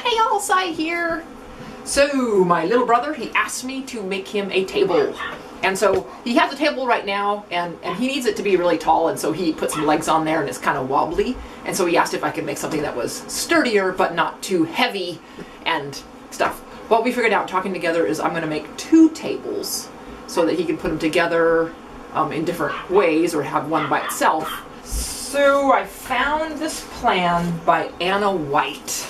Hey, Alsai here. So my little brother, he asked me to make him a table. And so he has a table right now, and he needs it to be really tall, and so he put some legs on there, and it's kind of wobbly. And so he asked if I could make something that was sturdier, but not too heavy and stuff. What we figured out talking together is I'm going to make 2 tables so that he can put them together in different ways, or have one by itself. So I found this plan by Anna White,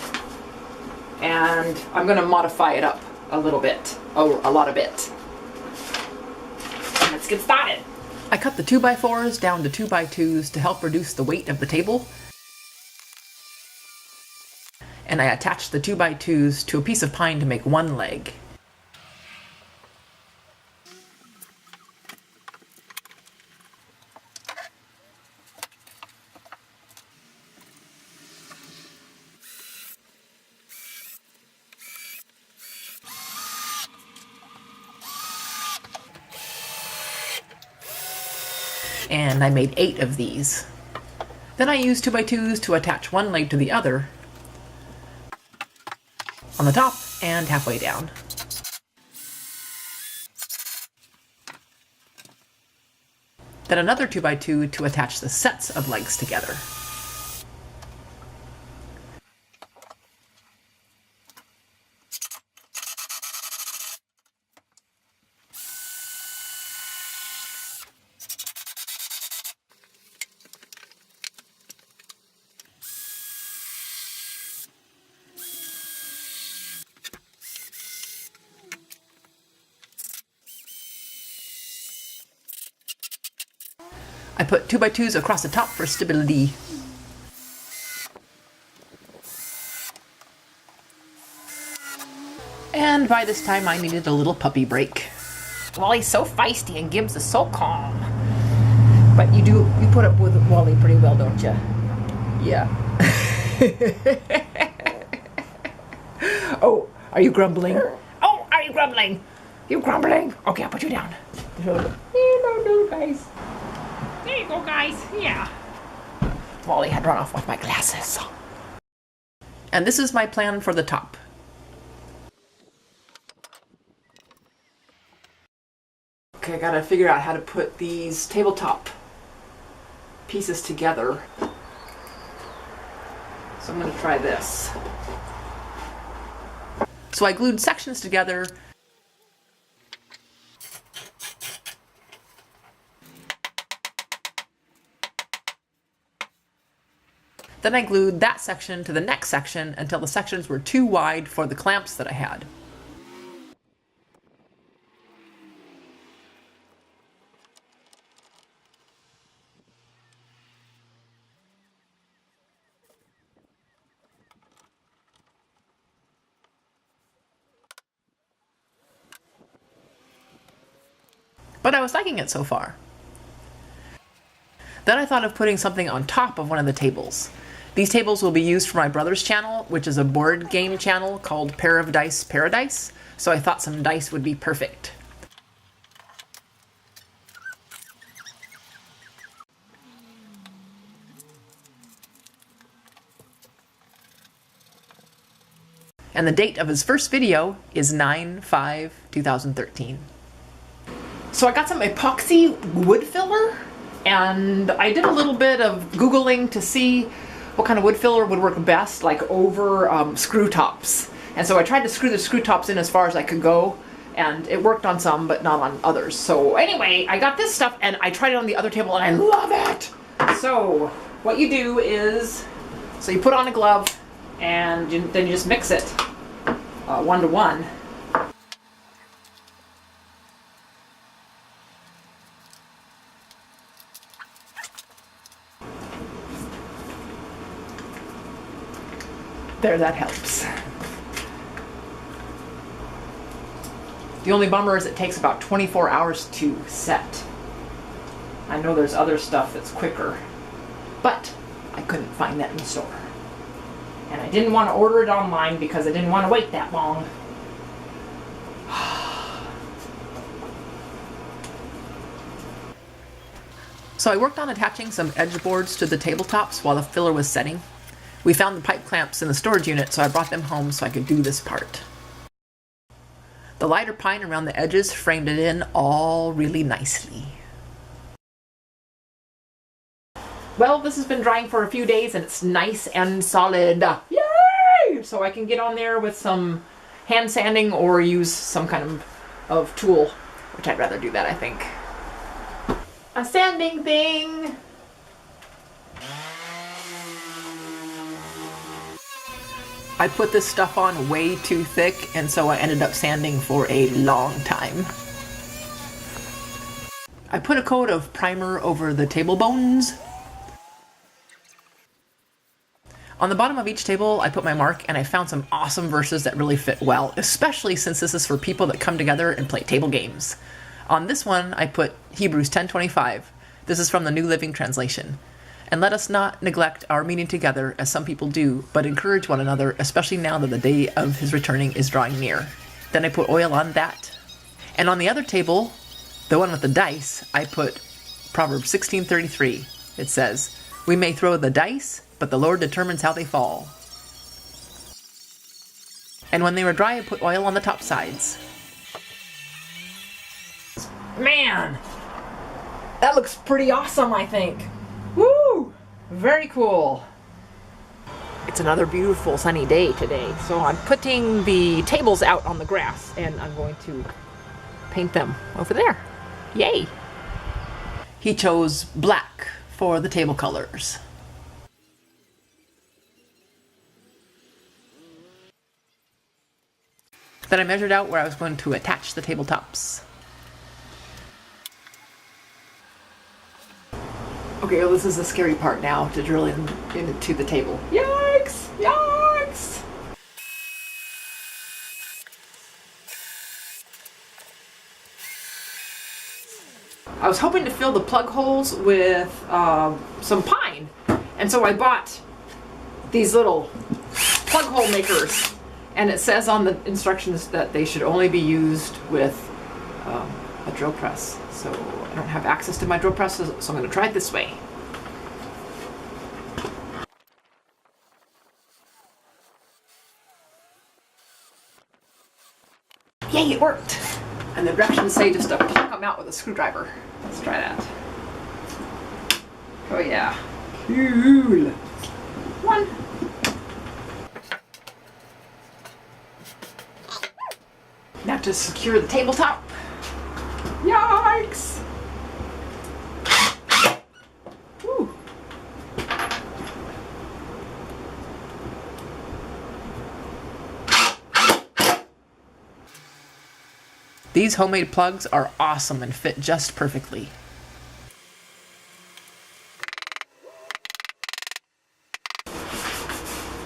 and I'm going to modify it up a little bit, or a lot of it. Let's get started. I cut the 2x4s down to 2x2s to help reduce the weight of the table. And I attached the 2x2s to a piece of pine to make one leg. And I made 8 of these. Then I used 2x2s to attach one leg to the other on the top and halfway down. Then another 2x2 to attach the sets of legs together. I put 2x2s across the top for stability. And by this time I needed a little puppy break. Wally's so feisty and Gibbs is so calm. But you put up with Wally pretty well, don't you? Yeah. Oh, are you grumbling? Oh, are you grumbling? You grumbling? Okay, I'll put you down. Hello, guys. There you go, guys. Yeah. Wally had run off with my glasses. And this is my plan for the top. Okay, I gotta figure out how to put these tabletop pieces together. So I'm gonna try this. So I glued sections together. Then I glued that section to the next section until the sections were too wide for the clamps that I had. But I was liking it so far. Then I thought of putting something on top of one of the tables. These tables will be used for my brother's channel, which is a board game channel called Pair of Dice Paradise, so I thought some dice would be perfect. And the date of his first video is 9/5/2013. So I got some epoxy wood filler, and I did a little bit of Googling to see what kind of wood filler would work best, like over screw tops. And so I tried to screw the screw tops in as far as I could go, and it worked on some, but not on others. So anyway, I got this stuff, and I tried it on the other table, and I love it! So what you do is, so you put on a glove, and then you just mix it 1 to 1. There, that helps. The only bummer is it takes about 24 hours to set. I know there's other stuff that's quicker, but I couldn't find that in the store. And I didn't want to order it online because I didn't want to wait that long. So I worked on attaching some edge boards to the tabletops while the filler was setting. We found the pipe clamps in the storage unit, so I brought them home so I could do this part. The lighter pine around the edges framed it in all really nicely. Well, this has been drying for a few days and it's nice and solid. Yay! So I can get on there with some hand sanding or use some kind of tool, which I'd rather do that, I think. A sanding thing! I put this stuff on way too thick, and so I ended up sanding for a long time. I put a coat of primer over the table bones. On the bottom of each table, I put my mark, and I found some awesome verses that really fit well, especially since this is for people that come together and play table games. On this one, I put Hebrews 10:25. This is from the New Living Translation. And let us not neglect our meeting together, as some people do, but encourage one another, especially now that the day of his returning is drawing near. Then I put oil on that. And on the other table, the one with the dice, I put Proverbs 16:33. It says, "We may throw the dice, but the Lord determines how they fall." And when they were dry, I put oil on the top sides. Man, that looks pretty awesome, I think. Woo! Very cool. It's another beautiful sunny day today, so I'm putting the tables out on the grass and I'm going to paint them over there. Yay! He chose black for the table colors. Then I measured out where I was going to attach the tabletops. Okay, well, this is the scary part now, to drill into the table. Yikes! Yikes! I was hoping to fill the plug holes with some pine, and so I bought these little plug hole makers, and it says on the instructions that they should only be used with a drill press. So I don't have access to my drill press, so I'm going to try it this way. Yay, it worked! And the directions say just to pluck them out with a screwdriver. Let's try that. Oh yeah. Cool. One. Now to secure the tabletop. Yikes! Woo. These homemade plugs are awesome and fit just perfectly.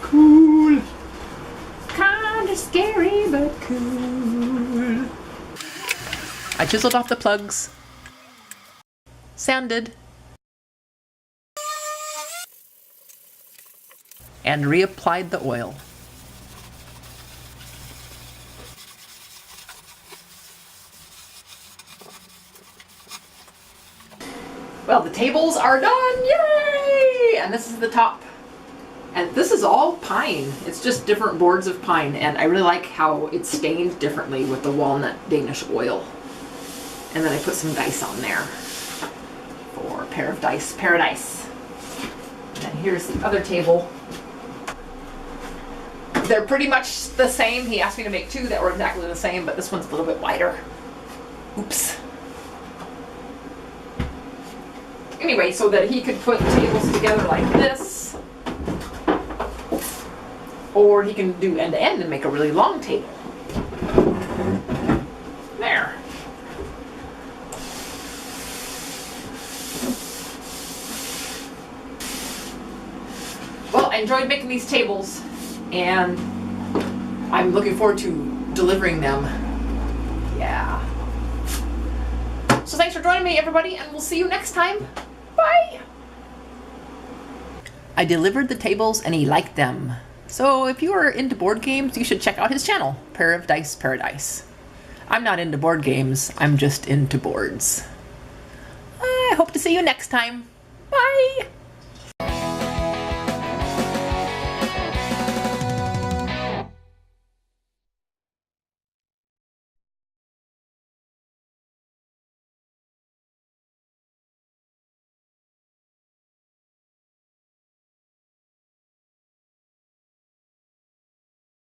Cool! Kinda scary, but cool. I chiseled off the plugs, sanded, and reapplied the oil. Well, the tables are done! Yay! And this is the top. And this is all pine. It's just different boards of pine, and I really like how it's stained differently with the walnut Danish oil. And then I put some dice on there for a pair of dice paradise. And here's the other table. They're pretty much the same. He asked me to make two that were exactly the same, but this one's a little bit wider. Oops. Anyway, so that he could put tables together like this, or he can do end to end and make a really long table. There. Well, I enjoyed making these tables, and I'm looking forward to delivering them. Yeah. So thanks for joining me, everybody, and we'll see you next time. Bye! I delivered the tables and he liked them. So if you are into board games, you should check out his channel, Pair of Dice Paradise. I'm not into board games, I'm just into boards. I hope to see you next time. Bye!